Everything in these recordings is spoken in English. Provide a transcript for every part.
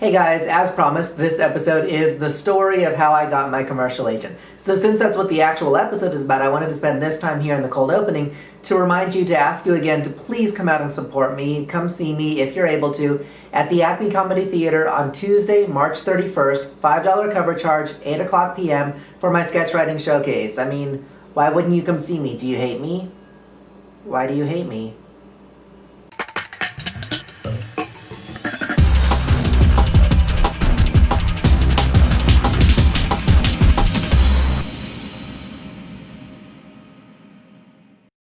Hey guys, as promised, this episode is the story of how I got my commercial agent. So since that's what the actual episode is about, I wanted to spend this time here in the cold opening to remind you, to ask you again to please come out and support me. Come see me, if you're able to, at the Acme Comedy Theater on Tuesday, March 31st, $5 cover charge, 8 o'clock p.m. for my sketch writing showcase. I mean, why wouldn't you come see me? Do you hate me? Why do you hate me?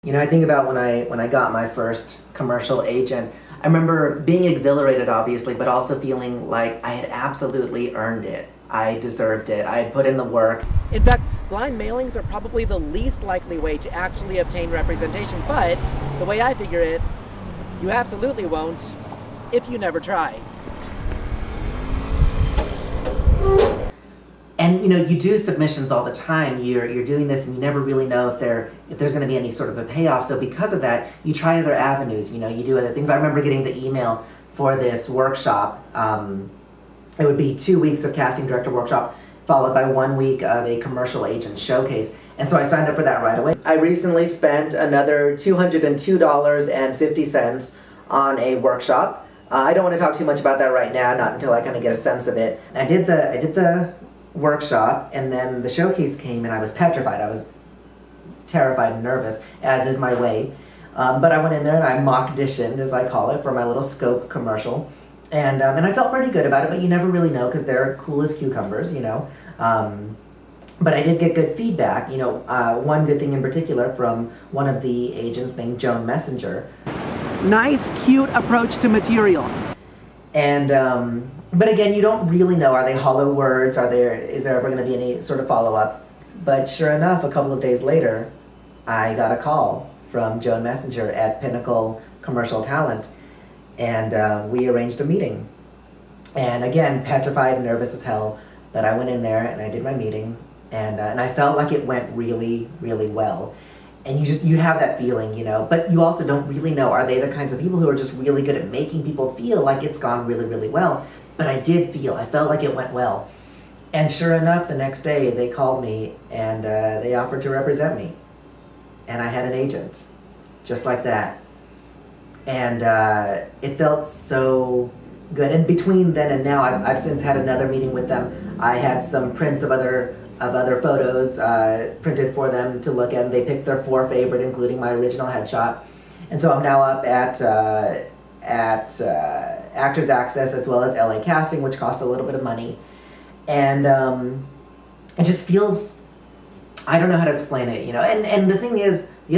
You know, I think about when I got my first commercial agent, I remember being exhilarated, obviously, but also feeling like I had absolutely earned it. I deserved it. I had put in the work. In fact, blind mailings are probably the least likely way to actually obtain representation, but the way I figure it, you absolutely won't if you never try. And you know, you do submissions all the time. You're doing this, and you never really know if there's going to be any sort of a payoff. So because of that, you try other avenues. You know, you do other things. I remember getting the email for this workshop. It would be 2 weeks of casting director workshop, followed by 1 week of a commercial agent showcase. And so I signed up for that right away. I recently spent another $202.50 on a workshop. I don't want to talk too much about that right now, not until I kind of get a sense of it. I did the workshop, and then the showcase came, and I was petrified. I was terrified and nervous, as is my way. But I went in there and I mock auditioned, as I call it, for my little scope commercial. And I felt pretty good about it, but you never really know because they're cool as cucumbers, you know. But I did get good feedback, you know. One good thing in particular from one of the agents named Joan Messenger. Nice, cute approach to material. And but again, you don't really know. Are they hollow words? Is there ever going to be any sort of follow-up? But sure enough, a couple of days later, I got a call from Joan Messenger at Pinnacle Commercial Talent, and we arranged a meeting. And again, petrified and nervous as hell, but I went in there and I did my meeting, and I felt like it went really, really well. And you have that feeling, you know, but you also don't really know, are they the kinds of people who are just really good at making people feel like it's gone really, really well? But I felt like it went well. And sure enough, the next day they called me and they offered to represent me. And I had an agent, just like that. And it felt so good. And between then and now, I've since had another meeting with them. I had some prints of other photos printed for them to look at, and they picked their 4 favorite, including my original headshot. And so I'm now up at Actors Access as well as LA Casting, which cost a little bit of money. And it just feels, I don't know how to explain it, you know. And the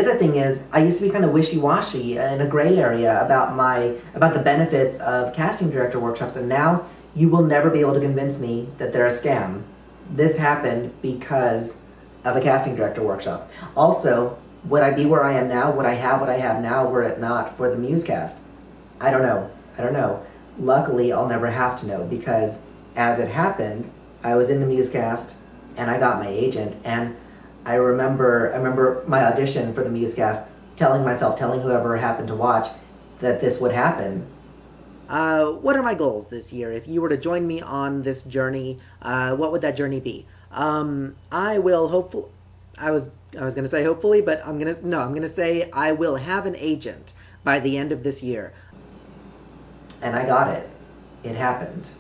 other thing is, I used to be kind of wishy-washy in a gray area about the benefits of casting director workshops, and now you will never be able to convince me that they're a scam. This happened because of a casting director workshop. Also, would I be where I am now? Would I have what I have now were it not for the Musecast? I don't know. Luckily, I'll never have to know, because as it happened, I was in the Musecast and I got my agent, and I remember my audition for the Musecast, telling whoever happened to watch that this would happen. What are my goals this year? If you were to join me on this journey, what would that journey be? I was gonna say hopefully, but I'm gonna say I will have an agent by the end of this year. And I got it. It happened.